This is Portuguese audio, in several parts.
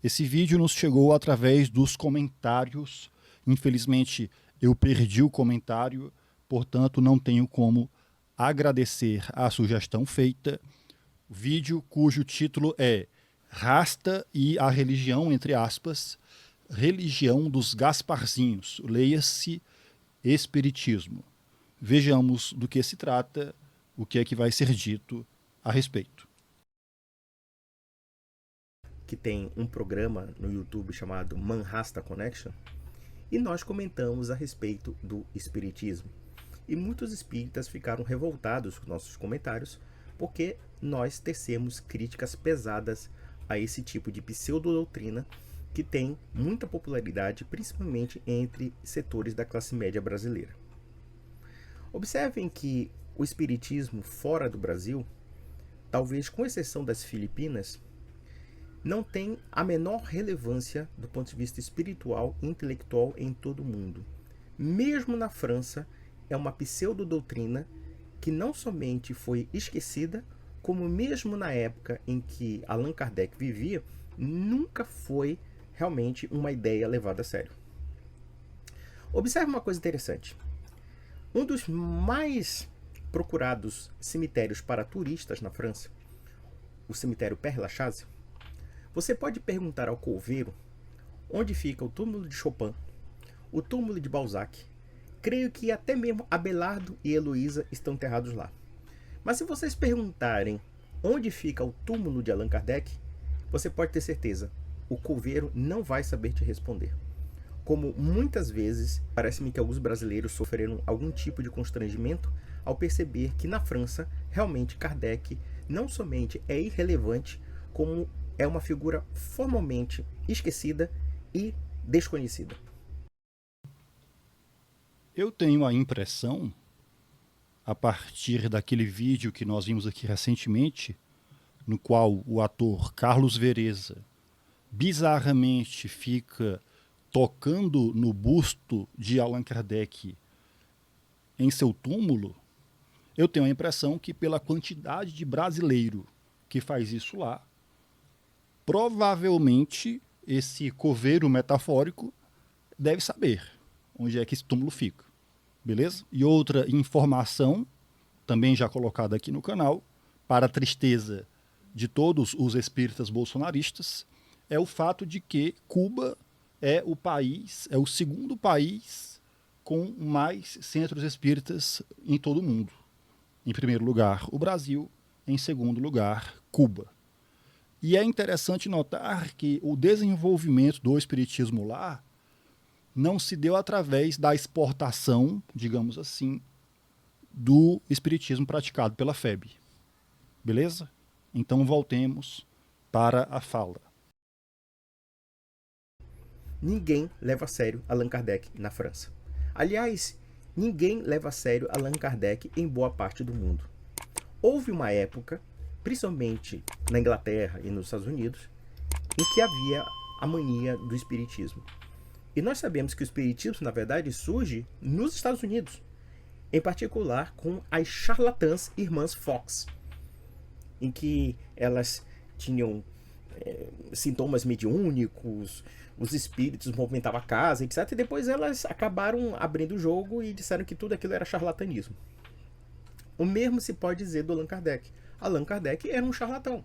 Esse vídeo nos chegou através dos comentários. Infelizmente, eu perdi o comentário, portanto, não tenho como agradecer a sugestão feita. Vídeo cujo título é Rasta e a Religião, entre aspas, Religião dos Gasparzinhos. Leia-se Espiritismo. Vejamos do que se trata, o que é que vai ser dito a respeito. Que tem um programa no YouTube chamado Manhasta Connection, e nós comentamos a respeito do espiritismo. E muitos espíritas ficaram revoltados com nossos comentários, porque nós tecemos críticas pesadas a esse tipo de pseudodoutrina que tem muita popularidade, principalmente entre setores da classe média brasileira. Observem que o espiritismo fora do Brasil, talvez com exceção das Filipinas, não tem a menor relevância do ponto de vista espiritual e intelectual em todo o mundo. Mesmo na França, é uma pseudodoutrina que não somente foi esquecida, como mesmo na época em que Allan Kardec vivia, nunca foi realmente uma ideia levada a sério. Observe uma coisa interessante. Um dos mais procurados cemitérios para turistas na França, o cemitério Père Lachaise, você pode perguntar ao coveiro onde fica o túmulo de Chopin, o túmulo de Balzac. Creio que até mesmo Abelardo e Heloísa estão enterrados lá. Mas se vocês perguntarem onde fica o túmulo de Allan Kardec, você pode ter certeza, o coveiro não vai saber te responder. Como muitas vezes, parece-me que alguns brasileiros sofreram algum tipo de constrangimento ao perceber que na França, realmente Kardec não somente é irrelevante, como é uma figura formalmente esquecida e desconhecida. Eu tenho a impressão, a partir daquele vídeo que nós vimos aqui recentemente, no qual o ator Carlos Vereza bizarramente fica tocando no busto de Allan Kardec em seu túmulo, eu tenho a impressão que pela quantidade de brasileiro que faz isso lá, provavelmente esse coveiro metafórico deve saber onde é que esse túmulo fica, beleza? E outra informação, também já colocada aqui no canal, para a tristeza de todos os espíritas bolsonaristas, é o fato de que Cuba é o segundo país com mais centros espíritas em todo o mundo. Em primeiro lugar, o Brasil, em segundo lugar, Cuba. E é interessante notar que o desenvolvimento do espiritismo lá não se deu através da exportação, digamos assim, do espiritismo praticado pela FEB. Beleza? Então voltemos para a fala. Ninguém leva a sério Allan Kardec na França. Aliás, ninguém leva a sério Allan Kardec em boa parte do mundo. Houve uma época, principalmente na Inglaterra e nos Estados Unidos, em que havia a mania do espiritismo. E nós sabemos que o espiritismo, na verdade, surge nos Estados Unidos, em particular com as charlatãs irmãs Fox, em que elas tinham sintomas mediúnicos, os espíritos movimentavam a casa, etc. E depois elas acabaram abrindo o jogo e disseram que tudo aquilo era charlatanismo. O mesmo se pode dizer do Allan Kardec. Allan Kardec era um charlatão.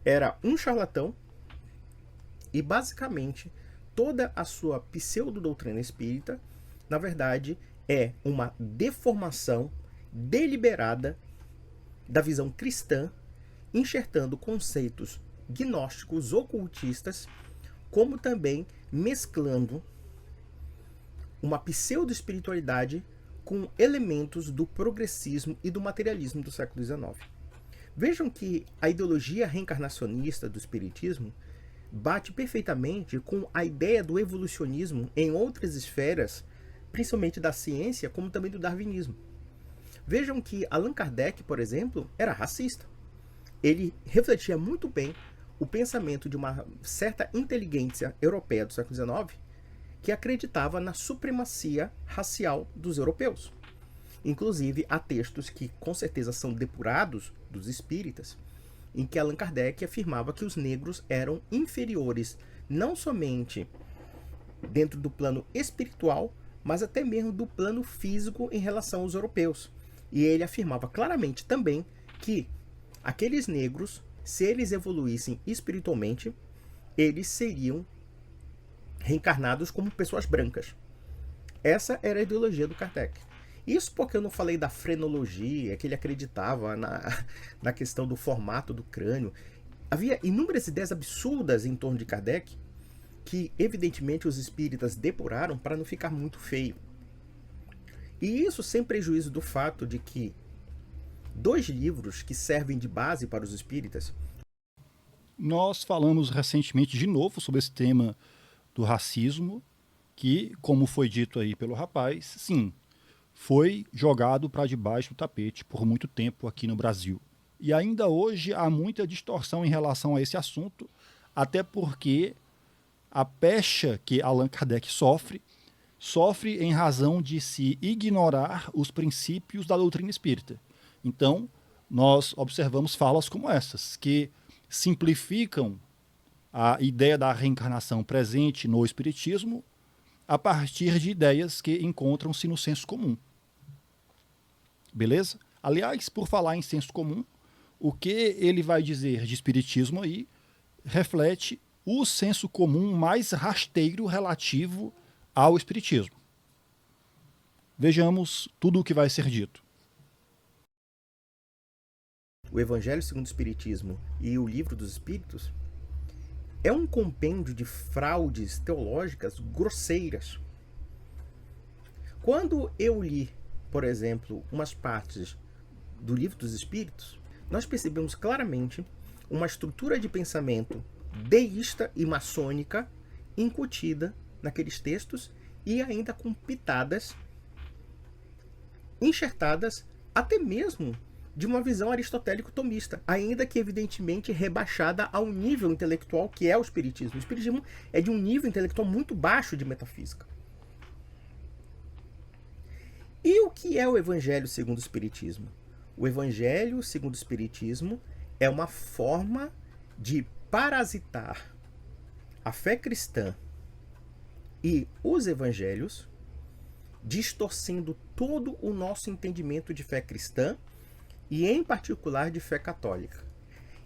Era um charlatão e basicamente toda a sua pseudo-doutrina espírita, na verdade, é uma deformação deliberada da visão cristã, enxertando conceitos gnósticos ocultistas, como também mesclando uma pseudo-espiritualidade com elementos do progressismo e do materialismo do século XIX. Vejam que a ideologia reencarnacionista do espiritismo bate perfeitamente com a ideia do evolucionismo em outras esferas, principalmente da ciência, como também do darwinismo. Vejam que Allan Kardec, por exemplo, era racista. Ele refletia muito bem o pensamento de uma certa inteligência europeia do século XIX, que acreditava na supremacia racial dos europeus. Inclusive, há textos que com certeza são depurados dos espíritas, em que Allan Kardec afirmava que os negros eram inferiores, não somente dentro do plano espiritual, mas até mesmo do plano físico em relação aos europeus. E ele afirmava claramente também que aqueles negros, se eles evoluíssem espiritualmente, eles seriam reencarnados como pessoas brancas. Essa era a ideologia do Kardec. Isso porque eu não falei da frenologia, que ele acreditava na questão do formato do crânio. Havia inúmeras ideias absurdas em torno de Kardec, que evidentemente os espíritas depuraram para não ficar muito feio. E isso sem prejuízo do fato de que 2 livros que servem de base para os espíritas. Nós falamos recentemente de novo sobre esse tema do racismo, que, como foi dito aí pelo rapaz, sim, foi jogado para debaixo do tapete por muito tempo aqui no Brasil. E ainda hoje há muita distorção em relação a esse assunto, até porque a pecha que Allan Kardec sofre em razão de se ignorar os princípios da doutrina espírita. Então, nós observamos falas como essas, que simplificam a ideia da reencarnação presente no espiritismo a partir de ideias que encontram-se no senso comum. Beleza? Aliás, por falar em senso comum, o que ele vai dizer de espiritismo aí reflete o senso comum mais rasteiro relativo ao espiritismo. Vejamos tudo o que vai ser dito. O Evangelho segundo o Espiritismo e o Livro dos Espíritos é um compêndio de fraudes teológicas grosseiras. Quando eu li, por exemplo, umas partes do Livro dos Espíritos, nós percebemos claramente uma estrutura de pensamento deísta e maçônica incutida naqueles textos e ainda com pitadas enxertadas até mesmo de uma visão aristotélico-tomista, ainda que evidentemente rebaixada ao nível intelectual que é o espiritismo. O espiritismo é de um nível intelectual muito baixo de metafísica. E o que é o Evangelho segundo o Espiritismo? O Evangelho segundo o Espiritismo é uma forma de parasitar a fé cristã e os evangelhos, distorcendo todo o nosso entendimento de fé cristã e, em particular, de fé católica.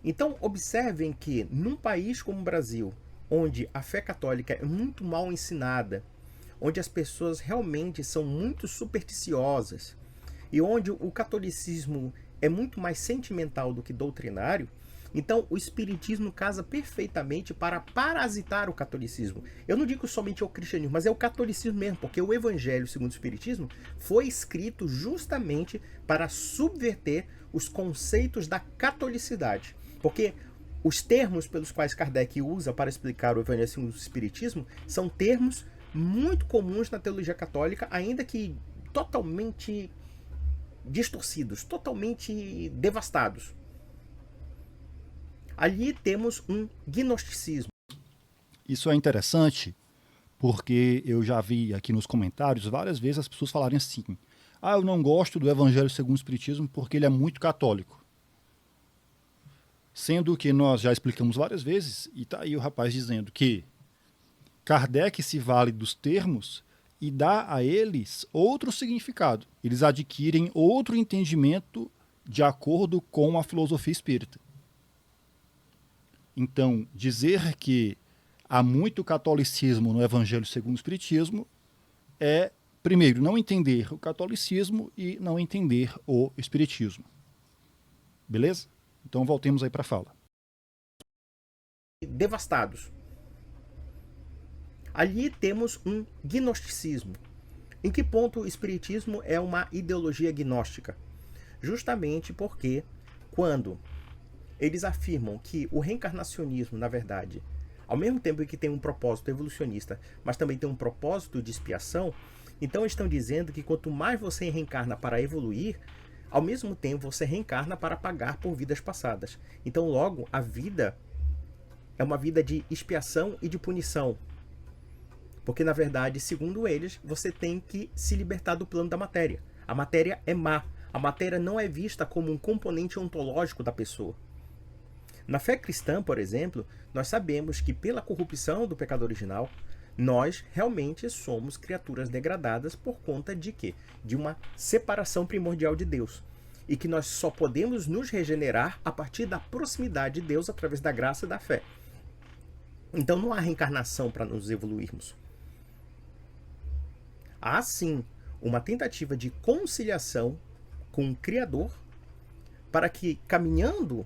Então, observem que, num país como o Brasil, onde a fé católica é muito mal ensinada, onde as pessoas realmente são muito supersticiosas e onde o catolicismo é muito mais sentimental do que doutrinário, então o espiritismo casa perfeitamente para parasitar o catolicismo. Eu não digo somente o cristianismo, mas é o catolicismo mesmo, porque o Evangelho segundo o Espiritismo foi escrito justamente para subverter os conceitos da catolicidade. Porque os termos pelos quais Kardec usa para explicar o Evangelho segundo o Espiritismo são termos muito comuns na teologia católica, ainda que totalmente distorcidos, totalmente devastados. Ali temos um gnosticismo. Isso é interessante porque eu já vi aqui nos comentários várias vezes as pessoas falarem assim: ah, eu não gosto do Evangelho segundo o Espiritismo porque ele é muito católico. Sendo que nós já explicamos várias vezes, e está aí o rapaz dizendo que Kardec se vale dos termos e dá a eles outro significado. Eles adquirem outro entendimento de acordo com a filosofia espírita. Então, dizer que há muito catolicismo no Evangelho segundo o Espiritismo é, primeiro, não entender o catolicismo e não entender o Espiritismo. Beleza? Então, voltemos aí para a fala. Devastados. Ali temos um gnosticismo. Em que ponto o Espiritismo é uma ideologia gnóstica? Justamente porque, quando eles afirmam que o reencarnacionismo, na verdade, ao mesmo tempo que tem um propósito evolucionista, mas também tem um propósito de expiação, então estão dizendo que quanto mais você reencarna para evoluir, ao mesmo tempo você reencarna para pagar por vidas passadas. Então, logo, a vida é uma vida de expiação e de punição. Porque, na verdade, segundo eles, você tem que se libertar do plano da matéria. A matéria é má. A matéria não é vista como um componente ontológico da pessoa. Na fé cristã, por exemplo, nós sabemos que pela corrupção do pecado original, nós realmente somos criaturas degradadas por conta de quê? De uma separação primordial de Deus. E que nós só podemos nos regenerar a partir da proximidade de Deus através da graça e da fé. Então não há reencarnação para nos evoluirmos. Há sim uma tentativa de conciliação com o Criador para que, caminhando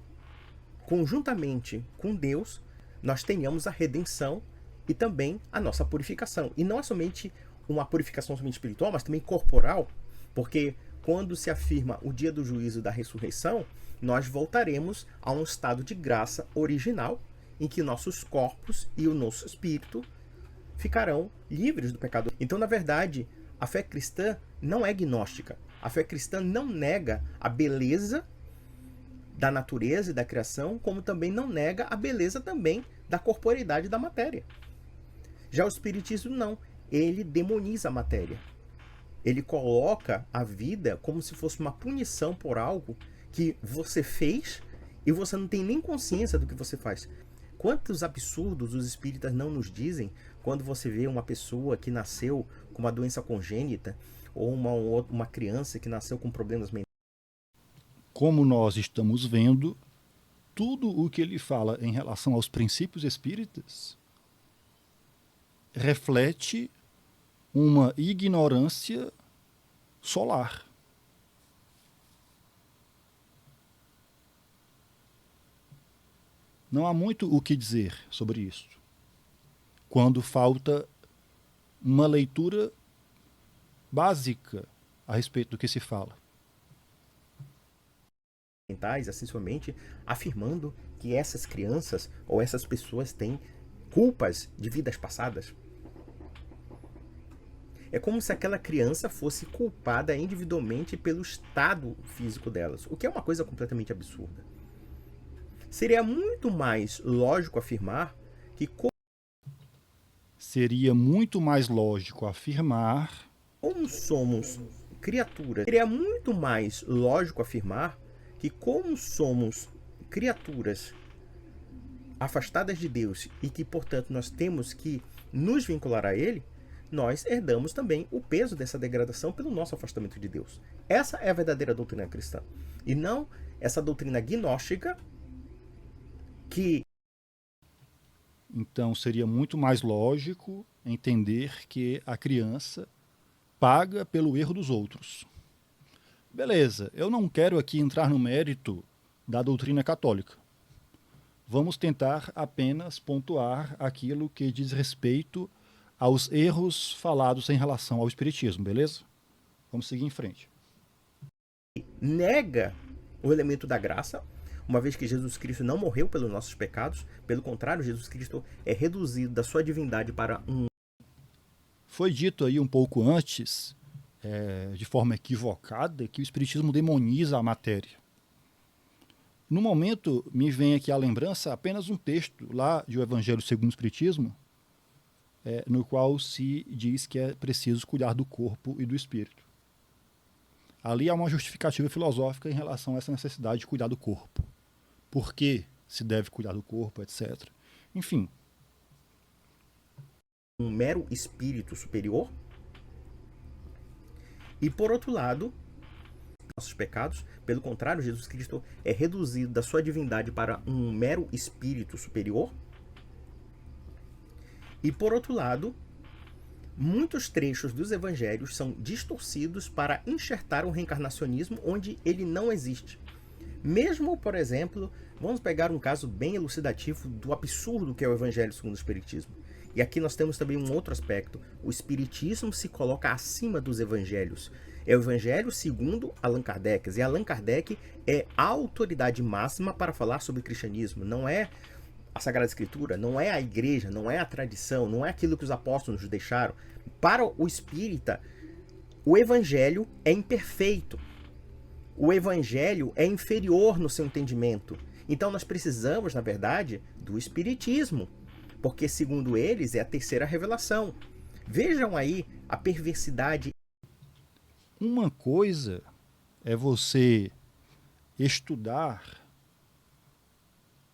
conjuntamente com Deus, nós tenhamos a redenção e também a nossa purificação. E não é somente uma purificação somente espiritual, mas também corporal, porque quando se afirma o dia do juízo e da ressurreição, nós voltaremos a um estado de graça original, em que nossos corpos e o nosso espírito ficarão livres do pecado. Então, na verdade, a fé cristã não é gnóstica. A fé cristã não nega a beleza da natureza e da criação, como também não nega a beleza também da corporeidade da matéria. Já o espiritismo não. Ele demoniza a matéria. Ele coloca a vida como se fosse uma punição por algo que você fez e você não tem nem consciência do que você faz. Quantos absurdos os espíritas não nos dizem quando você vê uma pessoa que nasceu com uma doença congênita ou uma criança que nasceu com problemas mentais? Como nós estamos vendo, tudo o que ele fala em relação aos princípios espíritas reflete uma ignorância solar. Não há muito o que dizer sobre isso, quando falta uma leitura básica a respeito do que se fala. Acessivamente afirmando que essas crianças ou essas pessoas têm culpas de vidas passadas. É como se aquela criança fosse culpada individualmente pelo estado físico delas, o que é uma coisa completamente absurda. Seria muito mais lógico afirmar que como somos criaturas, seria muito mais lógico afirmar que como somos criaturas afastadas de Deus e que, portanto, nós temos que nos vincular a Ele, nós herdamos também o peso dessa degradação pelo nosso afastamento de Deus. Essa é a verdadeira doutrina cristã. E não essa doutrina gnóstica que... Então seria muito mais lógico entender que a criança paga pelo erro dos outros. Beleza, eu não quero aqui entrar no mérito da doutrina católica. Vamos tentar apenas pontuar aquilo que diz respeito aos erros falados em relação ao espiritismo, beleza? Vamos seguir em frente. Nega o elemento da graça, uma vez que Jesus Cristo não morreu pelos nossos pecados, pelo contrário, Jesus Cristo é reduzido da sua divindade para um... Foi dito aí um pouco antes, de forma equivocada, que o espiritismo demoniza a matéria. No momento, me vem aqui à lembrança apenas um texto lá de O Evangelho segundo o Espiritismo, no qual se diz que é preciso cuidar do corpo e do espírito. Ali há uma justificativa filosófica em relação a essa necessidade de cuidar do corpo. Por que se deve cuidar do corpo, etc. Enfim. Um mero espírito superior. E por outro lado, nossos pecados, pelo contrário, Jesus Cristo é reduzido da sua divindade para um mero espírito superior. E por outro lado, muitos trechos dos evangelhos são distorcidos para enxertar o reencarnacionismo onde ele não existe. Mesmo, por exemplo, vamos pegar um caso bem elucidativo do absurdo que é o Evangelho segundo o Espiritismo. E aqui nós temos também um outro aspecto. O Espiritismo se coloca acima dos evangelhos. É o Evangelho segundo Allan Kardec. E Allan Kardec é a autoridade máxima para falar sobre o cristianismo. Não é a Sagrada Escritura, não é a igreja, não é a tradição, não é aquilo que os apóstolos nos deixaram. Para o espírita, o Evangelho é imperfeito. O Evangelho é inferior no seu entendimento. Então nós precisamos, na verdade, do Espiritismo, porque, segundo eles, é a terceira revelação. Vejam aí a perversidade. Uma coisa é você estudar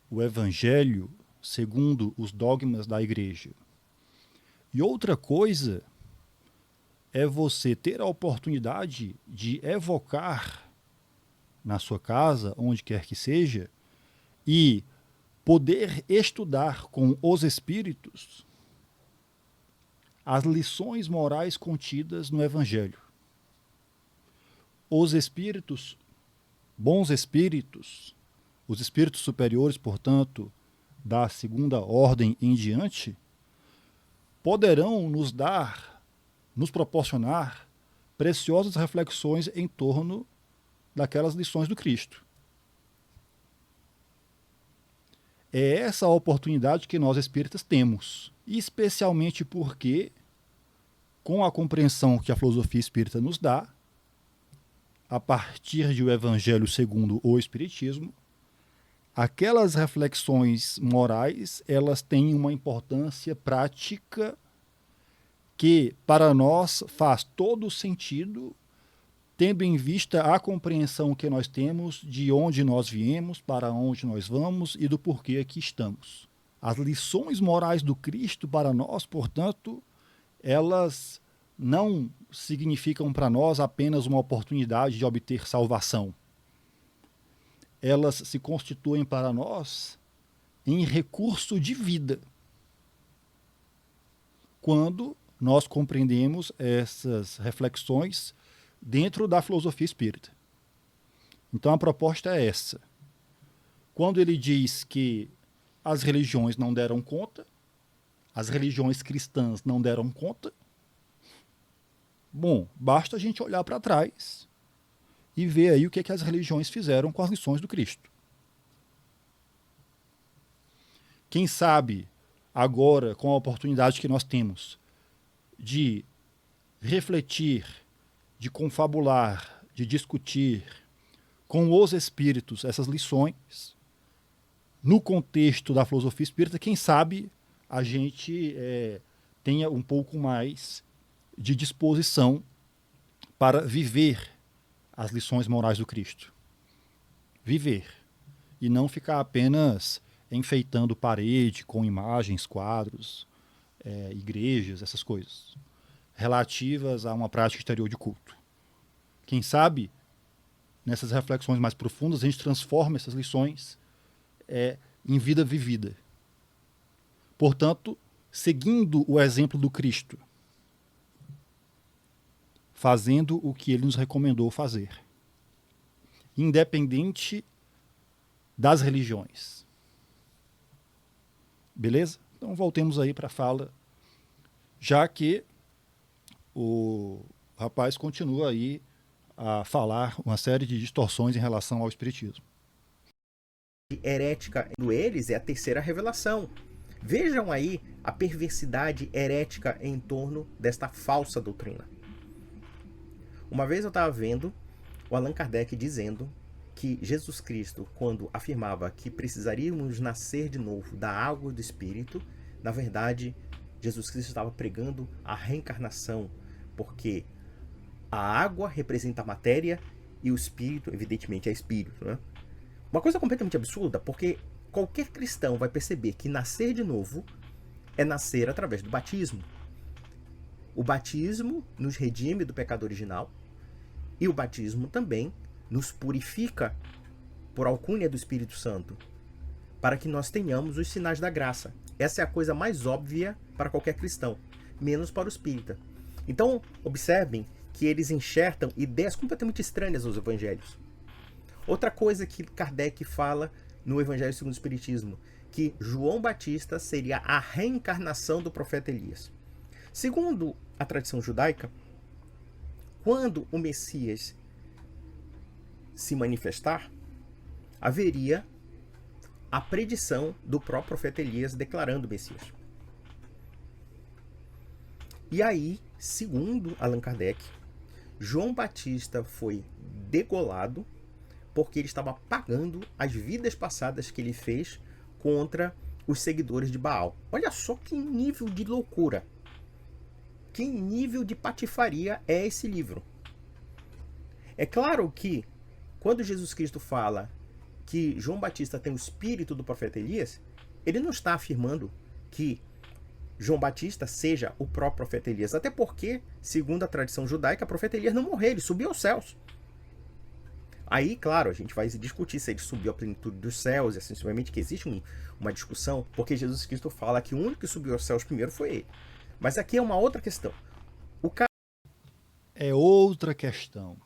o Evangelho segundo os dogmas da igreja. E outra coisa é você ter a oportunidade de evocar na sua casa, onde quer que seja, e poder estudar com os espíritos as lições morais contidas no Evangelho. Os espíritos, bons espíritos, os espíritos superiores, portanto, da segunda ordem em diante, poderão nos proporcionar preciosas reflexões em torno daquelas lições do Cristo. É essa a oportunidade que nós espíritas temos, especialmente porque, com a compreensão que a filosofia espírita nos dá, a partir de o Evangelho segundo o Espiritismo, aquelas reflexões morais, elas têm uma importância prática que, para nós, faz todo sentido, tendo em vista a compreensão que nós temos de onde nós viemos, para onde nós vamos e do porquê aqui estamos. As lições morais do Cristo, para nós, portanto, elas não significam para nós apenas uma oportunidade de obter salvação. Elas se constituem para nós em recurso de vida. Quando nós compreendemos essas reflexões dentro da filosofia espírita. Então a proposta é essa. Quando ele diz que as religiões não deram conta, as religiões cristãs não deram conta, bom, basta a gente olhar para trás e ver aí o que as religiões fizeram com as lições do Cristo. Quem sabe, agora, com a oportunidade que nós temos de refletir, de confabular, de discutir com os espíritos essas lições, no contexto da filosofia espírita, quem sabe a gente tenha um pouco mais de disposição para viver as lições morais do Cristo. Viver. E não ficar apenas enfeitando parede com imagens, quadros, igrejas, essas coisas, relativas a uma prática exterior de culto. Quem sabe, nessas reflexões mais profundas, a gente transforma essas lições em vida vivida. Portanto, seguindo o exemplo do Cristo, fazendo o que ele nos recomendou fazer, independente das religiões. Beleza? Então voltemos aí para a fala, já que o rapaz continua aí a falar uma série de distorções em relação ao espiritismo. Herética eles é a terceira revelação. Vejam aí a perversidade herética em torno desta falsa doutrina. Uma vez eu estava vendo o Allan Kardec dizendo que Jesus Cristo, quando afirmava que precisaríamos nascer de novo da água do Espírito, na verdade, Jesus Cristo estava pregando a reencarnação, porque a água representa a matéria e o Espírito, evidentemente, é Espírito, né? Uma coisa completamente absurda, porque qualquer cristão vai perceber que nascer de novo é nascer através do batismo. O batismo nos redime do pecado original e o batismo também nos purifica por alcunha do Espírito Santo, para que nós tenhamos os sinais da graça. Essa é a coisa mais óbvia para qualquer cristão, menos para o espírita. Então, observem que eles enxertam ideias completamente estranhas aos evangelhos. Outra coisa que Kardec fala no Evangelho segundo o Espiritismo, que João Batista seria a reencarnação do profeta Elias. Segundo a tradição judaica, quando o Messias se manifestar, haveria a predição do próprio profeta Elias declarando o Messias. E aí, segundo Allan Kardec, João Batista foi degolado porque ele estava pagando as vidas passadas que ele fez contra os seguidores de Baal. Olha só que nível de loucura, que nível de patifaria é esse livro. É claro que, quando Jesus Cristo fala que João Batista tem o espírito do profeta Elias, ele não está afirmando que João Batista seja o próprio profeta Elias. Até porque, segundo a tradição judaica, o profeta Elias não morreu, ele subiu aos céus. Aí, claro, a gente vai discutir se ele subiu à plenitude dos céus, e assim sucessivamente, que existe uma discussão, porque Jesus Cristo fala que o único que subiu aos céus primeiro foi ele. Mas aqui é uma outra questão. É outra questão.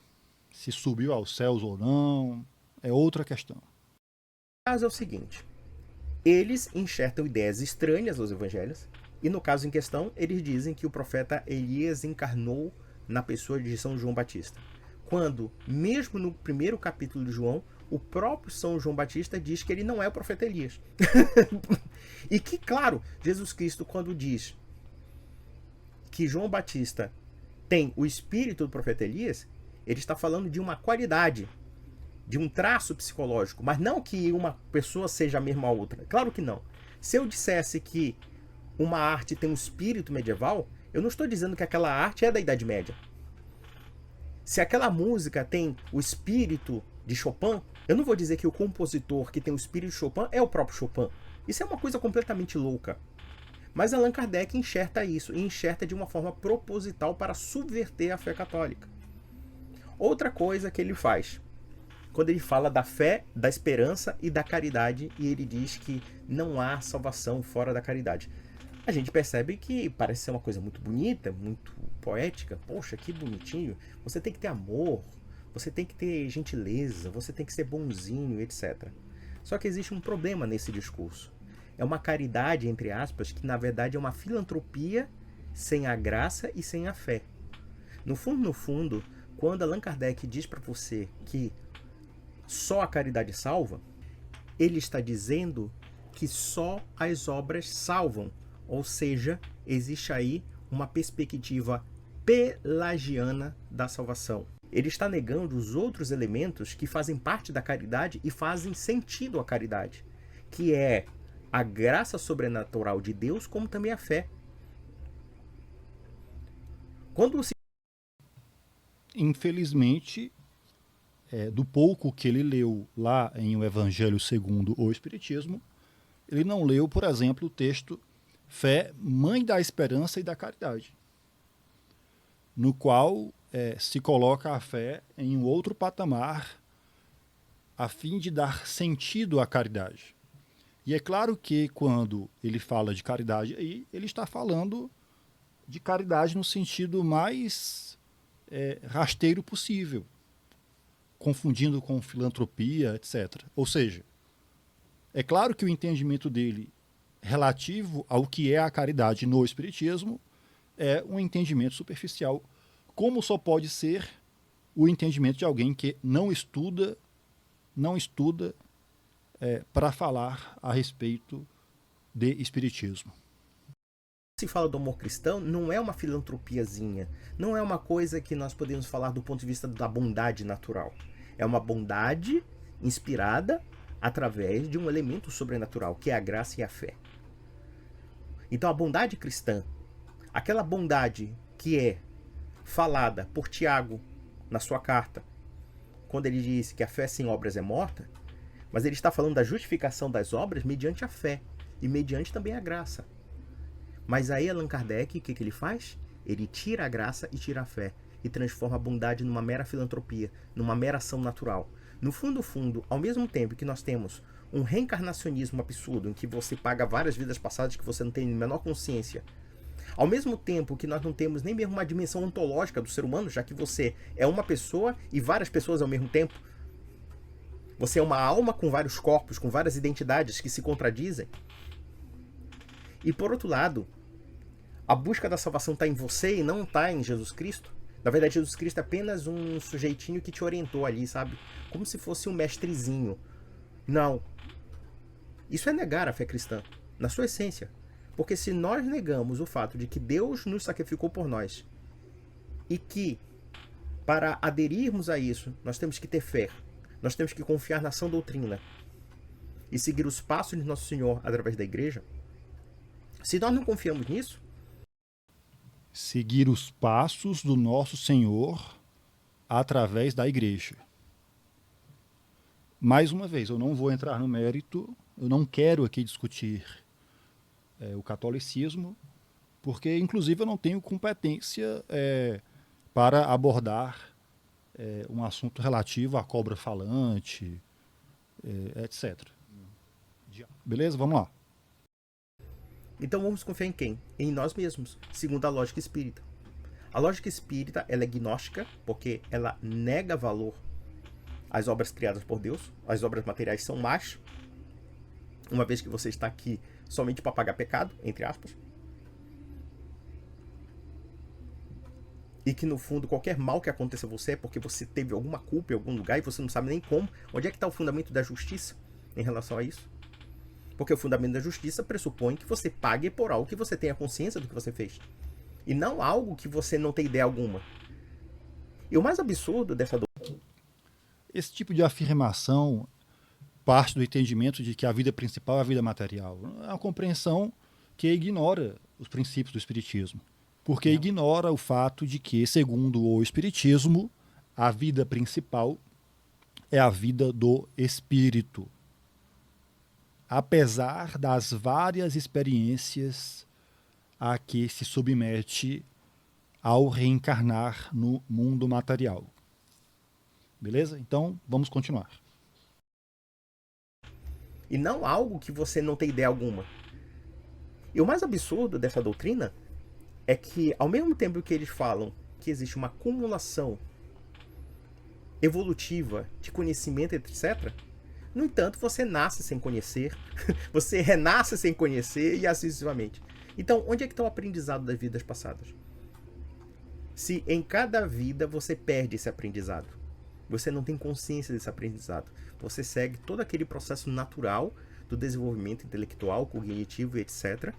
Se subiu aos céus ou não, é outra questão. O caso é o seguinte: eles enxertam ideias estranhas aos evangelhos, e no caso em questão, eles dizem que o profeta Elias encarnou na pessoa de São João Batista. Quando, mesmo no primeiro capítulo de João, o próprio São João Batista diz que ele não é o profeta Elias. E que, claro, Jesus Cristo, quando diz que João Batista tem o espírito do profeta Elias, ele está falando de uma qualidade, de um traço psicológico, mas não que uma pessoa seja a mesma outra. Claro que não. Se eu dissesse que uma arte tem um espírito medieval, eu não estou dizendo que aquela arte é da Idade Média. Se aquela música tem o espírito de Chopin, eu não vou dizer que o compositor que tem o espírito de Chopin é o próprio Chopin. Isso é uma coisa completamente louca. Mas Allan Kardec enxerta isso, e enxerta de uma forma proposital para subverter a fé católica. Outra coisa que ele faz, quando ele fala da fé, da esperança e da caridade, e ele diz que não há salvação fora da caridade. A gente percebe que parece ser uma coisa muito bonita, muito poética. Poxa, que bonitinho. Você tem que ter amor, você tem que ter gentileza, você tem que ser bonzinho, etc. Só que existe um problema nesse discurso. É uma caridade, entre aspas, que na verdade é uma filantropia sem a graça e sem a fé. No fundo, quando Allan Kardec diz para você que só a caridade salva, ele está dizendo que só as obras salvam. Ou seja, existe aí uma perspectiva pelagiana da salvação. Ele está negando os outros elementos que fazem parte da caridade e fazem sentido à caridade, que é a graça sobrenatural de Deus, como também a fé. Infelizmente, do pouco que ele leu lá em O Evangelho segundo o Espiritismo, ele não leu, por exemplo, o texto Fé, Mãe da Esperança e da Caridade, no qual se coloca a fé em um outro patamar a fim de dar sentido à caridade. E é claro que quando ele fala de caridade aí, ele está falando de caridade no sentido mais rasteiro possível, confundindo com filantropia, etc. Ou seja, é claro que o entendimento dele relativo ao que é a caridade no Espiritismo é um entendimento superficial, como só pode ser o entendimento de alguém que não estuda para falar a respeito de Espiritismo. Se fala do amor cristão, não é uma filantropiazinha, não é uma coisa que nós podemos falar do ponto de vista da bondade natural. É uma bondade inspirada através de um elemento sobrenatural, que é a graça e a fé. Então a bondade cristã, aquela bondade que é falada por Tiago na sua carta, quando ele diz que a fé sem obras é morta, mas ele está falando da justificação das obras mediante a fé e mediante também a graça. Mas aí Allan Kardec, o que ele faz? Ele tira a graça e tira a fé e transforma a bondade numa mera filantropia, numa mera ação natural. No fundo, ao mesmo tempo que nós temos um reencarnacionismo absurdo, em que você paga várias vidas passadas que você não tem a menor consciência, ao mesmo tempo que nós não temos nem mesmo uma dimensão ontológica do ser humano, já que você é uma pessoa e várias pessoas ao mesmo tempo, você é uma alma com vários corpos, com várias identidades que se contradizem. E por outro lado, a busca da salvação está em você e não está em Jesus Cristo. Na verdade, Jesus Cristo é apenas um sujeitinho que te orientou ali, sabe? Como se fosse um mestrezinho. Não. Isso é negar a fé cristã, na sua essência. Porque se nós negamos o fato de que Deus nos sacrificou por nós e que, para aderirmos a isso, nós temos que ter fé, nós temos que confiar na sã doutrina e seguir os passos de Nosso Senhor através da igreja, se nós não confiamos nisso, seguir os passos do nosso Senhor através da igreja. Mais uma vez, eu não vou entrar no mérito, eu não quero aqui discutir o catolicismo, porque, inclusive, eu não tenho competência para abordar um assunto relativo à cobra falante, etc. Beleza? Vamos lá. Então vamos confiar em quem? Em nós mesmos, segundo a lógica espírita. A lógica espírita ela é gnóstica, porque ela nega valor às obras criadas por Deus. As obras materiais são más, uma vez que você está aqui somente para pagar pecado, entre aspas. E que no fundo qualquer mal que aconteça a você é porque você teve alguma culpa em algum lugar e você não sabe nem como. Onde é que está o fundamento da justiça em relação a isso? Porque o fundamento da justiça pressupõe que você pague por algo que você tenha consciência do que você fez. E não algo que você não tem ideia alguma. E o mais absurdo dessa doutrina... Esse tipo de afirmação parte do entendimento de que a vida principal é a vida material. É uma compreensão que ignora os princípios do espiritismo. Porque ignora o fato de que, segundo o espiritismo, a vida principal é a vida do espírito. Apesar das várias experiências a que se submete ao reencarnar no mundo material. Beleza? Então, vamos continuar. E não algo que você não tem ideia alguma. E o mais absurdo dessa doutrina é que, ao mesmo tempo que eles falam que existe uma acumulação evolutiva de conhecimento, etc., no entanto, você nasce sem conhecer, você renasce sem conhecer e assim sucessivamente. Então, onde é que está o aprendizado das vidas passadas? Se em cada vida você perde esse aprendizado, você não tem consciência desse aprendizado, você segue todo aquele processo natural do desenvolvimento intelectual, cognitivo e etc.,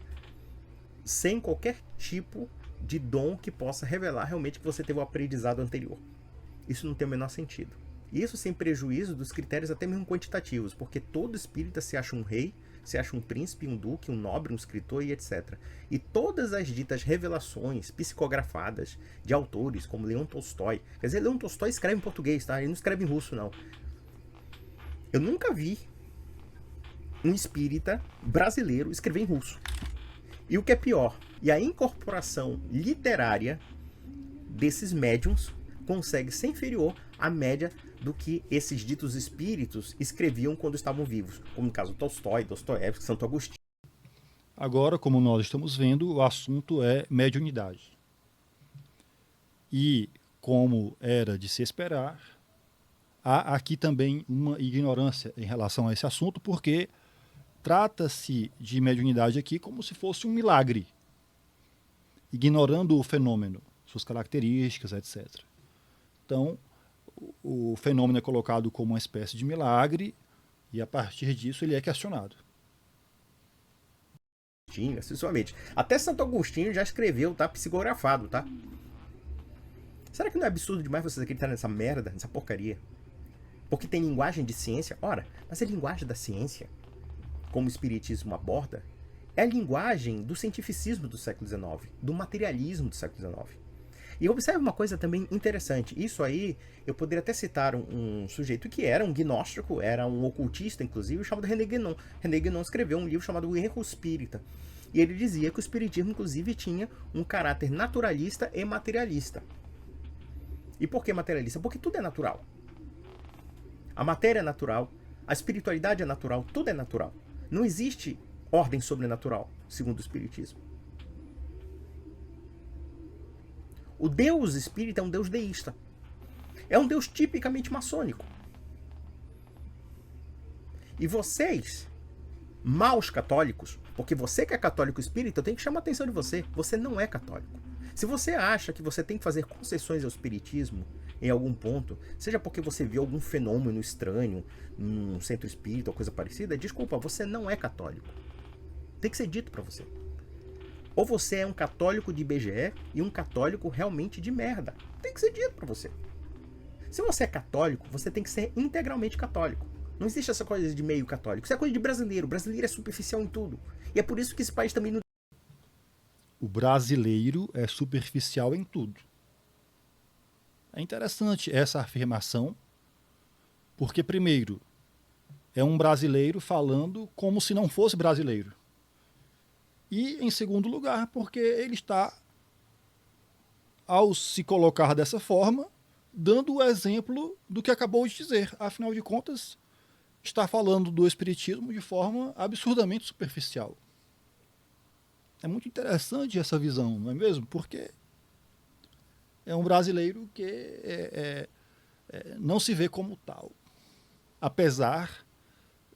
sem qualquer tipo de dom que possa revelar realmente que você teve um aprendizado anterior. Isso não tem o menor sentido. Isso sem prejuízo dos critérios até mesmo quantitativos, porque todo espírita se acha um rei, se acha um príncipe, um duque, um nobre, um escritor e etc. E todas as ditas revelações psicografadas de autores como Leon Tolstói, quer dizer, Leon Tolstói escreve em português, tá? Ele não escreve em russo, não. Eu nunca vi um espírita brasileiro escrever em russo. E o que é pior, e a incorporação literária desses médiums consegue ser inferior à média do que esses ditos espíritos escreviam quando estavam vivos, como no caso Tolstói, Dostoiévski, Santo Agostinho. Agora, como nós estamos vendo, o assunto é mediunidade. E, como era de se esperar, há aqui também uma ignorância em relação a esse assunto, porque trata-se de mediunidade aqui como se fosse um milagre, ignorando o fenômeno, suas características, etc. Então, o fenômeno é colocado como uma espécie de milagre e, a partir disso, ele é questionado. Acessivamente. Até Santo Agostinho já escreveu, tá? Psicografado, tá? Será que não é absurdo demais vocês acreditarem nessa merda, nessa porcaria? Porque tem linguagem de ciência? Ora, mas a linguagem da ciência, como o espiritismo aborda, é a linguagem do cientificismo do século XIX, do materialismo do século XIX. E observe uma coisa também interessante. Isso aí, eu poderia até citar um sujeito que era um gnóstico, era um ocultista, inclusive, chamado René Guénon. René Guénon escreveu um livro chamado O Erro Espírita. E ele dizia que o espiritismo, inclusive, tinha um caráter naturalista e materialista. E por que materialista? Porque tudo é natural. A matéria é natural, a espiritualidade é natural, tudo é natural. Não existe ordem sobrenatural, segundo o espiritismo. O Deus espírita é um Deus deísta. É um Deus tipicamente maçônico. E vocês, maus católicos, porque você que é católico espírita, eu tenho que chamar a atenção de você. Você não é católico. Se você acha que você tem que fazer concessões ao espiritismo em algum ponto, seja porque você viu algum fenômeno estranho num centro espírita ou coisa parecida, desculpa, você não é católico. Tem que ser dito pra você. Ou você é um católico de IBGE e um católico realmente de merda. Tem que ser dito pra você. Se você é católico, você tem que ser integralmente católico. Não existe essa coisa de meio católico. Isso é coisa de brasileiro. O brasileiro é superficial em tudo. E é por isso que esse país também não... O brasileiro é superficial em tudo. É interessante essa afirmação, porque, primeiro, é um brasileiro falando como se não fosse brasileiro. E, em segundo lugar, porque ele está, ao se colocar dessa forma, dando o exemplo do que acabou de dizer. Afinal de contas, está falando do espiritismo de forma absurdamente superficial. É muito interessante essa visão, não é mesmo? Porque é um brasileiro que não se vê como tal, apesar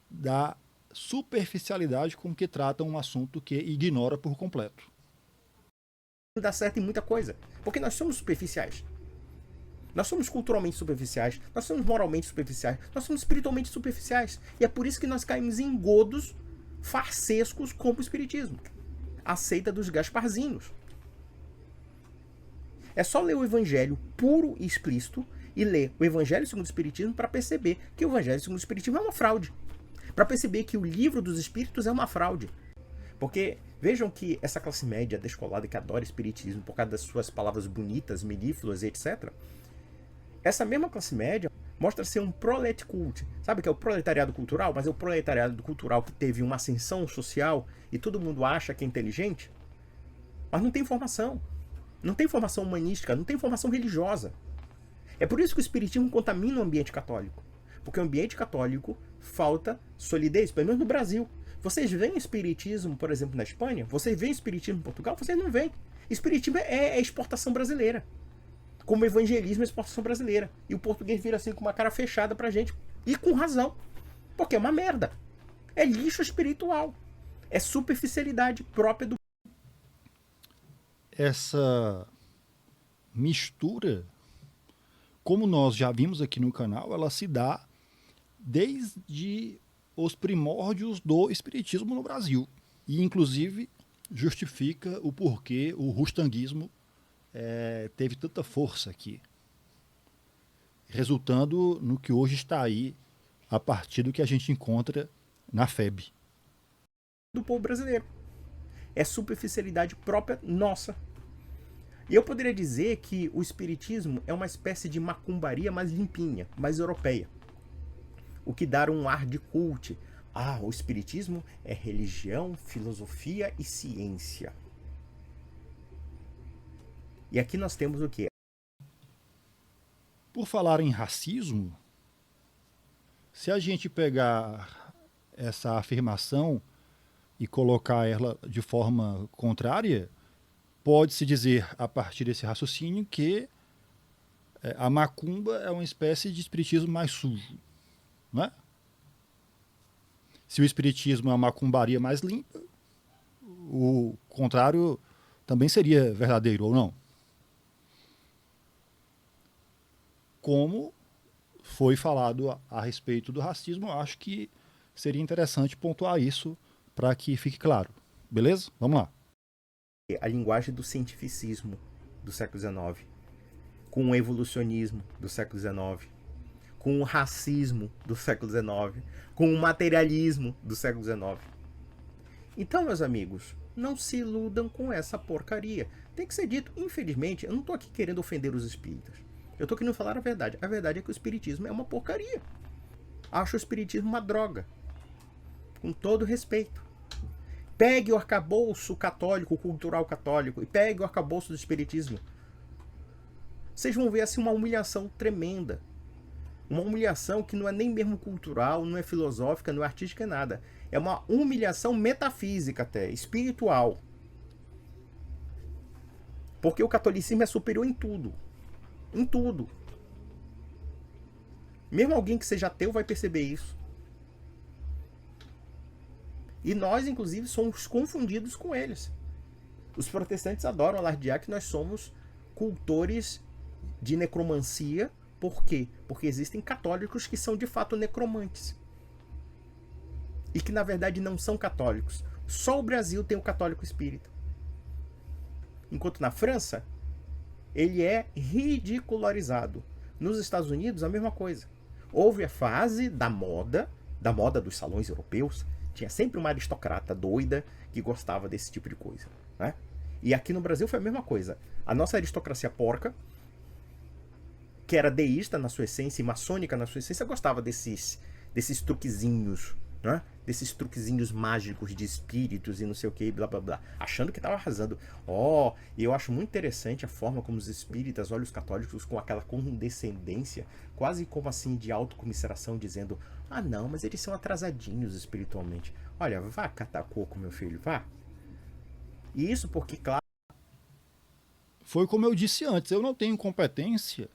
da superficialidade com que trata um assunto que ignora por completo. Não dá certo em muita coisa, porque nós somos superficiais. Nós somos culturalmente superficiais, nós somos moralmente superficiais, nós somos espiritualmente superficiais. E é por isso que nós caímos em engodos farsescos como o espiritismo. A seita dos Gasparzinhos. É só ler o Evangelho puro e explícito e ler o Evangelho segundo o Espiritismo para perceber que o Evangelho segundo o Espiritismo é uma fraude. Para perceber que o Livro dos Espíritos é uma fraude. Porque vejam que essa classe média descolada que adora espiritismo por causa das suas palavras bonitas, melífluas, etc. Essa mesma classe média mostra ser um proletcult. Sabe que é o proletariado cultural? Mas é o proletariado cultural que teve uma ascensão social e todo mundo acha que é inteligente, mas não tem formação. Não tem formação humanística, não tem formação religiosa. É por isso que o espiritismo contamina o ambiente católico. Porque o ambiente católico falta solidez, pelo menos no Brasil. Vocês veem espiritismo, por exemplo, na Espanha? Vocês veem espiritismo em Portugal? Vocês não veem. Espiritismo é exportação brasileira. Como evangelismo é exportação brasileira. E o português vira assim com uma cara fechada pra gente. E com razão. Porque é uma merda. É lixo espiritual. É superficialidade própria do... Essa mistura, como nós já vimos aqui no canal, ela se dá desde os primórdios do espiritismo no Brasil. E, inclusive, justifica o porquê o rustanguismo teve tanta força aqui, resultando no que hoje está aí, a partir do que a gente encontra na FEB. Do povo brasileiro. É superficialidade própria nossa. E eu poderia dizer que o espiritismo é uma espécie de macumbaria mais limpinha, mais europeia. O que dá um ar de cult. Ah, o espiritismo é religião, filosofia e ciência. E aqui nós temos o quê? Por falar em racismo, se a gente pegar essa afirmação e colocar ela de forma contrária, pode-se dizer, a partir desse raciocínio, que a macumba é uma espécie de espiritismo mais sujo, não é? Se o espiritismo é uma macumbaria mais limpa, o contrário também seria verdadeiro, ou não? Como foi falado a respeito do racismo, eu acho que seria interessante pontuar isso para que fique claro. Beleza? Vamos lá. A linguagem do cientificismo do século XIX, com o evolucionismo do século XIX, com o racismo do século XIX, com o materialismo do século XIX. Então, meus amigos, não se iludam com essa porcaria. Tem que ser dito, infelizmente, eu não estou aqui querendo ofender os espíritas. Eu estou querendo falar a verdade. A verdade é que o espiritismo é uma porcaria. Acho o espiritismo uma droga. Com todo respeito. Pegue o arcabouço católico, cultural católico, e pegue o arcabouço do espiritismo. Vocês vão ver assim uma humilhação tremenda. Uma humilhação que não é nem mesmo cultural, não é filosófica, não é artística, é nada. É uma humilhação metafísica até, espiritual. Porque o catolicismo é superior em tudo. Em tudo. Mesmo alguém que seja ateu vai perceber isso. E nós, inclusive, somos confundidos com eles. Os protestantes adoram alardear que nós somos cultores de necromancia. Por quê? Porque existem católicos que são de fato necromantes. E que na verdade não são católicos. Só o Brasil tem o católico espírita. Enquanto na França, ele é ridicularizado. Nos Estados Unidos, a mesma coisa. Houve a fase da moda dos salões europeus. Tinha sempre uma aristocrata doida que gostava desse tipo de coisa, né? E aqui no Brasil foi a mesma coisa. A nossa aristocracia porca, que era deísta na sua essência e maçônica na sua essência, gostava desses desses truquezinhos, né? Desses truquezinhos mágicos de espíritos e não sei o que, blá blá blá, achando que estava arrasando. E eu acho muito interessante a forma como os espíritas olham os católicos com aquela condescendência, quase como assim de autocomiseração, dizendo: ah não, mas eles são atrasadinhos espiritualmente. Olha, vá catar coco, meu filho, vá. E isso porque, claro... Foi como eu disse antes, eu não tenho competência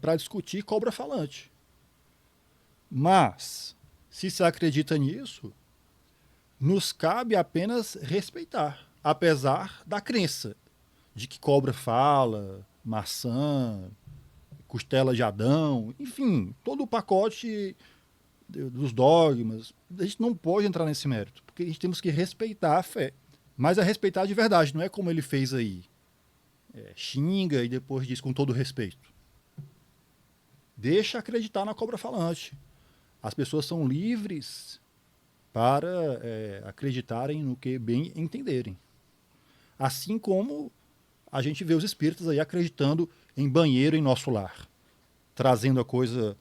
para discutir cobra falante. Mas, se se acredita nisso, nos cabe apenas respeitar, apesar da crença de que cobra fala, maçã, costela de Adão, enfim, todo o pacote dos dogmas. A gente não pode entrar nesse mérito, porque a gente temos que respeitar a fé. Mas é respeitar de verdade, não é como ele fez aí. Xinga e depois diz com todo respeito. Deixa acreditar na cobra falante. As pessoas são livres para acreditarem no que bem entenderem. Assim como a gente vê os espíritas aí acreditando em banheiro em nosso lar, trazendo a coisa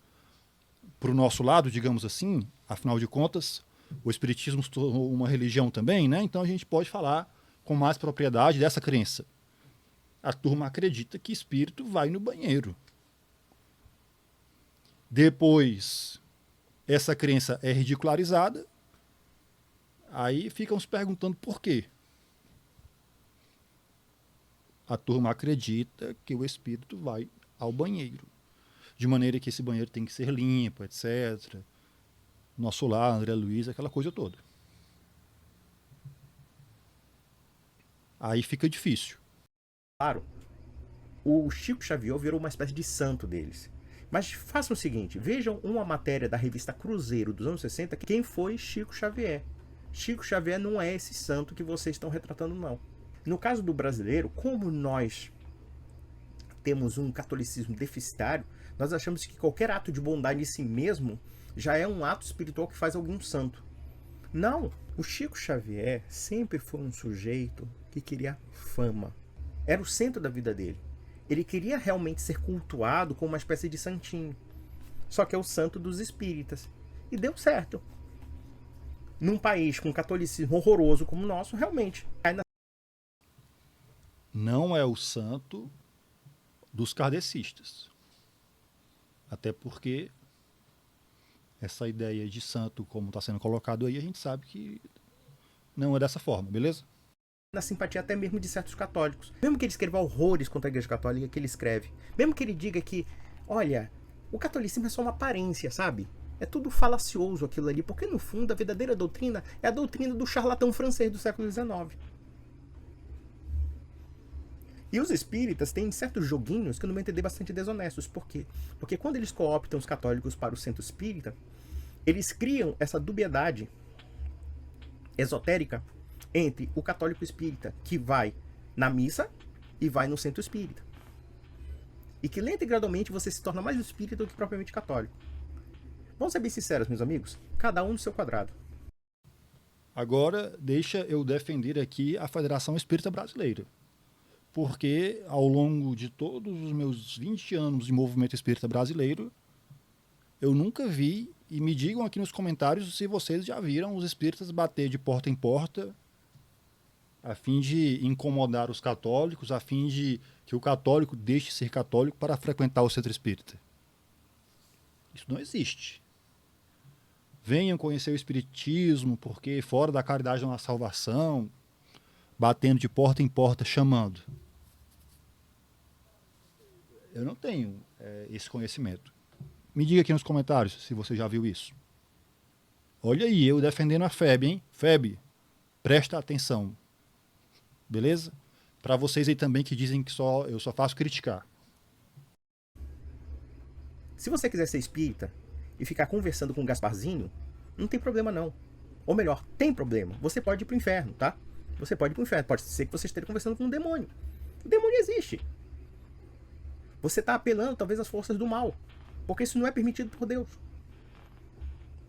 para o nosso lado, digamos assim. Afinal de contas, o espiritismo se tornou uma religião também, né? Então a gente pode falar com mais propriedade dessa crença. A turma acredita que espírito vai no banheiro. Depois, essa crença é ridicularizada, aí ficam se perguntando por quê. A turma acredita que o espírito vai ao banheiro, de maneira que esse banheiro tem que ser limpo, etc. Nosso lar, André Luiz, aquela coisa toda. Aí fica difícil. Claro, o Chico Xavier virou uma espécie de santo deles. Mas façam o seguinte, vejam uma matéria da revista Cruzeiro dos anos 60, quem foi Chico Xavier. Chico Xavier não é esse santo que vocês estão retratando, não. No caso do brasileiro, como nós temos um catolicismo deficitário, nós achamos que qualquer ato de bondade em si mesmo já é um ato espiritual que faz alguém um santo. Não, o Chico Xavier sempre foi um sujeito que queria fama. Era o centro da vida dele. Ele queria realmente ser cultuado como uma espécie de santinho. Só que é o santo dos espíritas. E deu certo. Num país com catolicismo horroroso como o nosso, realmente. Não é o santo dos kardecistas. Até porque essa ideia de santo, como está sendo colocado aí, a gente sabe que não é dessa forma, beleza? Na simpatia até mesmo de certos católicos. Mesmo que ele escreva horrores contra a Igreja Católica, que ele escreve. Mesmo que ele diga que, olha, o catolicismo é só uma aparência, sabe? É tudo falacioso aquilo ali, porque no fundo a verdadeira doutrina é a doutrina do charlatão francês do século XIX. E os espíritas têm certos joguinhos que eu não vou entender bastante desonestos. Por quê? Porque quando eles cooptam os católicos para o centro espírita, eles criam essa dubiedade esotérica entre o católico espírita que vai na missa e vai no centro espírita. E que lenta e gradualmente você se torna mais espírita do que propriamente católico. Vamos ser bem sinceros, meus amigos. Cada um no seu quadrado. Agora, deixa eu defender aqui a Federação Espírita Brasileira. Porque ao longo de todos os meus 20 anos de movimento espírita brasileiro, eu nunca vi, e me digam aqui nos comentários se vocês já viram os espíritas bater de porta em porta a fim de incomodar os católicos, a fim de que o católico deixe de ser católico para frequentar o centro espírita. Isso não existe. Venham conhecer o espiritismo, porque fora da caridade não há salvação, batendo de porta em porta, chamando. Eu não tenho esse conhecimento. Me diga aqui nos comentários se você já viu isso. Olha aí, eu defendendo a FEB, hein? FEB, presta atenção. Beleza? Para vocês aí também que dizem que eu só faço criticar. Se você quiser ser espírita e ficar conversando com o Gasparzinho, não tem problema não. Ou melhor, tem problema. Você pode ir pro inferno, tá? Você pode ir pro inferno. Pode ser que você esteja conversando com um demônio. O demônio existe. Você está apelando talvez às forças do mal, porque isso não é permitido por Deus.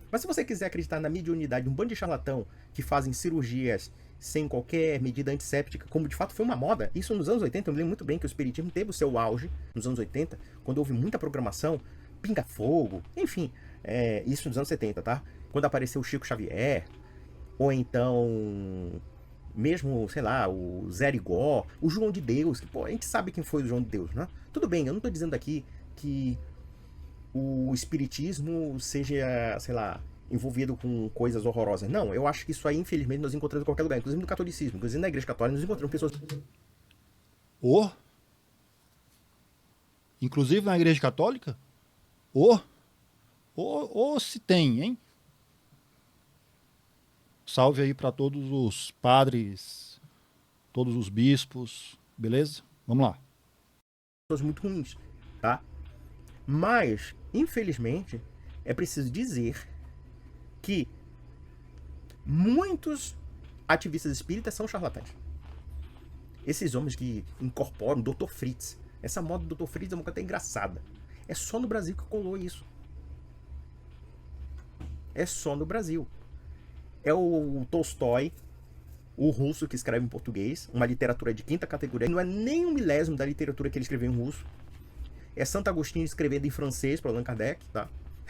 Mas se você quiser acreditar na mediunidade de um bando de charlatão que fazem cirurgias sem qualquer medida antisséptica, como de fato foi uma moda, isso nos anos 80, eu me lembro muito bem que o espiritismo teve o seu auge nos anos 80, quando houve muita programação, pinga-fogo, enfim, isso nos anos 70, tá? Quando apareceu o Chico Xavier, ou então mesmo, sei lá, o Zé Rigó, o João de Deus, que, pô, a gente sabe quem foi o João de Deus, né? Tudo bem, eu não tô dizendo aqui que o espiritismo seja, sei lá, envolvido com coisas horrorosas. Não, eu acho que isso aí, infelizmente, nós encontramos em qualquer lugar, inclusive no catolicismo, inclusive na igreja católica, nós encontramos pessoas. Ou, inclusive na Igreja Católica, ou se tem, hein? Salve aí para todos os padres, todos os bispos, beleza? Vamos lá. Pessoas muito ruins, tá? Mas, infelizmente, é preciso dizer que muitos ativistas espíritas são charlatães. Esses homens que incorporam Dr. Fritz. Essa moda do Dr. Fritz é uma coisa até engraçada. É só no Brasil que colou isso. É só no Brasil. É o Tolstói, o russo que escreve em português, uma literatura de quinta categoria. Não é nem um milésimo da literatura que ele escreveu em russo. É Santo Agostinho escrevendo em francês para Allan Kardec, tá?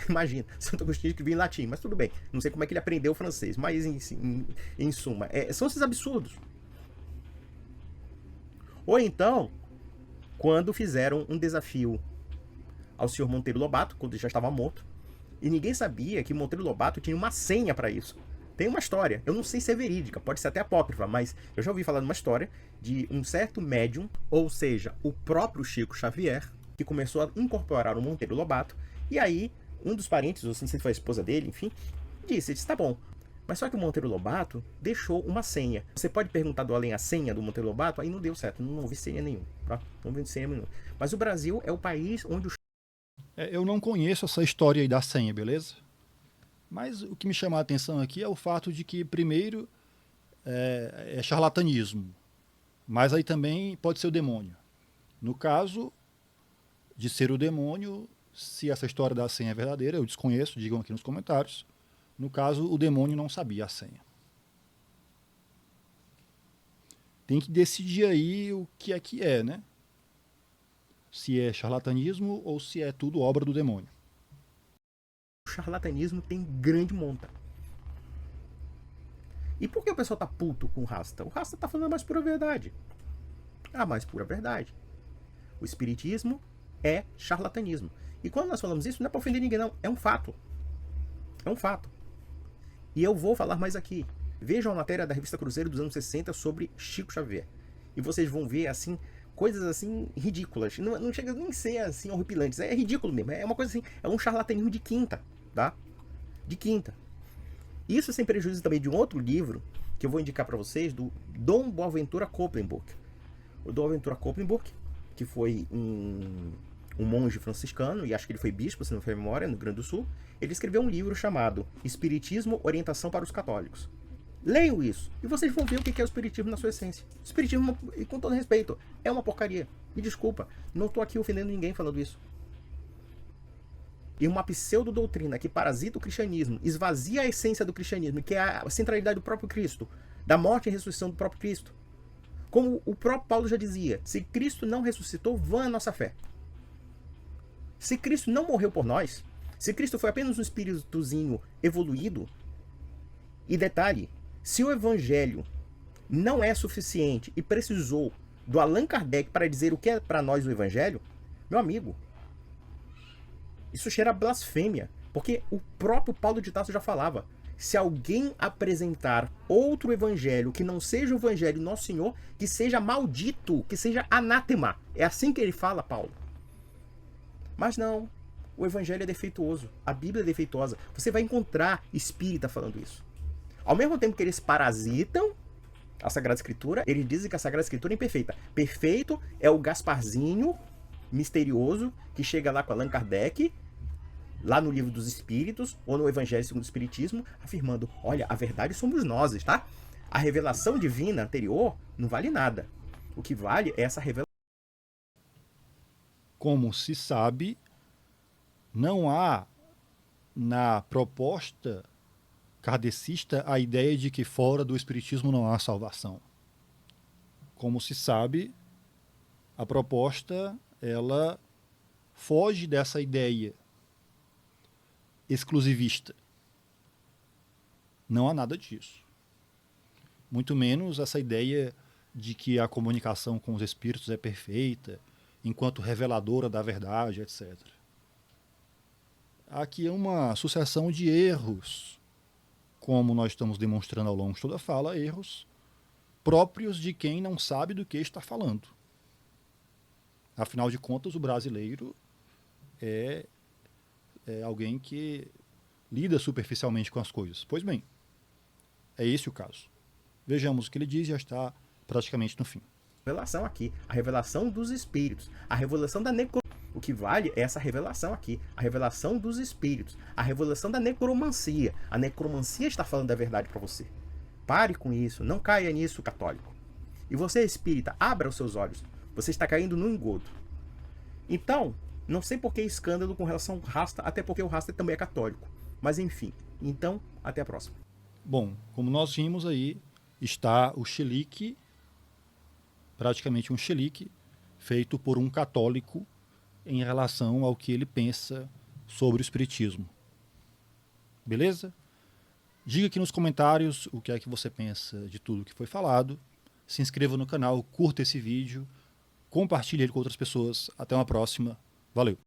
Imagina, Santo Agostinho escrevia em latim, mas tudo bem. Não sei como é que ele aprendeu o francês, mas em suma, são esses absurdos. Ou então, quando fizeram um desafio ao senhor Monteiro Lobato, quando ele já estava morto, e ninguém sabia que Monteiro Lobato tinha uma senha para isso. Tem uma história, eu não sei se é verídica, pode ser até apócrifa, mas eu já ouvi falar de uma história de um certo médium, ou seja, o próprio Chico Xavier, que começou a incorporar o Monteiro Lobato, e aí um dos parentes, ou não sei se foi a esposa dele, enfim, disse, tá bom, mas só que o Monteiro Lobato deixou uma senha. Você pode perguntar do além a senha do Monteiro Lobato? Aí não deu certo, não houve senha nenhuma, tá? Não houve senha nenhuma. Mas o Brasil é o país onde o... Eu não conheço essa história aí da senha, beleza? Mas o que me chama a atenção aqui é o fato de que, primeiro, é charlatanismo, mas aí também pode ser o demônio. No caso de ser o demônio, se essa história da senha é verdadeira, eu desconheço, digam aqui nos comentários. No caso, o demônio não sabia a senha. Tem que decidir aí o que é, né? Se é charlatanismo ou se é tudo obra do demônio. O charlatanismo tem grande monta. E por que o pessoal tá puto com o Rasta? O Rasta tá falando a mais pura verdade. A mais pura verdade. O espiritismo é charlatanismo. E quando nós falamos isso, não é pra ofender ninguém, não. É um fato. É um fato. E eu vou falar mais aqui. Vejam a matéria da revista Cruzeiro dos anos 60 sobre Chico Xavier. E vocês vão ver, assim, coisas assim ridículas. Não chega nem a ser assim horripilantes. É ridículo mesmo. É uma coisa assim. É um charlatanismo de quinta, tá? De quinta. Isso sem prejuízo também de um outro livro que eu vou indicar para vocês, do Dom Boaventura Copelenburg. O Dom Boaventura Copelenburg, que foi um monge franciscano, e acho que ele foi bispo, se não foi memória, no Rio Grande do Sul. Ele escreveu um livro chamado Espiritismo, Orientação para os Católicos. Leiam isso e vocês vão ver o que é o espiritismo na sua essência. O espiritismo, e com todo respeito, é uma porcaria. Me desculpa, não estou aqui ofendendo ninguém falando isso. E uma pseudo-doutrina que parasita o cristianismo, esvazia a essência do cristianismo, que é a centralidade do próprio Cristo, da morte e ressurreição do próprio Cristo. Como o próprio Paulo já dizia, se Cristo não ressuscitou, vã a nossa fé. Se Cristo não morreu por nós, se Cristo foi apenas um espíritozinho evoluído, e detalhe, se o evangelho não é suficiente e precisou do Allan Kardec para dizer o que é para nós o evangelho, meu amigo, isso cheira a blasfêmia, porque o próprio Paulo de Tarso já falava, se alguém apresentar outro evangelho que não seja o evangelho do Nosso Senhor, que seja maldito, que seja anátema. É assim que ele fala, Paulo. Mas não, o evangelho é defeituoso, a Bíblia é defeituosa. Você vai encontrar espírita falando isso. Ao mesmo tempo que eles parasitam a Sagrada Escritura, eles dizem que a Sagrada Escritura é imperfeita. Perfeito é o Gasparzinho misterioso que chega lá com Allan Kardec, lá no Livro dos Espíritos, ou no Evangelho segundo o Espiritismo, afirmando, olha, a verdade somos nós, tá? A revelação divina anterior não vale nada. O que vale é essa revelação. Como se sabe, não há na proposta kardecista a ideia de que fora do espiritismo não há salvação. Como se sabe, a proposta ela foge dessa ideia. exclusivista. Não há nada disso. Muito menos essa ideia de que a comunicação com os espíritos é perfeita, enquanto reveladora da verdade, etc. Aqui é uma sucessão de erros, como nós estamos demonstrando ao longo de toda a fala, erros próprios de quem não sabe do que está falando. Afinal de contas, o brasileiro é alguém que lida superficialmente com as coisas. Pois bem, é esse o caso. Vejamos o que ele diz e já está praticamente no fim. Revelação aqui, a revelação dos espíritos, a revelação da necromancia. O que vale é essa revelação aqui, a revelação dos espíritos, a revelação da necromancia. A necromancia está falando a verdade para você. Pare com isso, não caia nisso, católico. E você, espírita, abra os seus olhos. Você está caindo no engodo. Então, não sei por que escândalo com relação ao Rasta, até porque o Rasta também é católico. Mas enfim, então, até a próxima. Bom, como nós vimos aí, está o chilique, praticamente um chilique, feito por um católico em relação ao que ele pensa sobre o espiritismo. Beleza? Diga aqui nos comentários o que é que você pensa de tudo que foi falado. Se inscreva no canal, curta esse vídeo, compartilhe ele com outras pessoas. Até uma próxima. Valeu!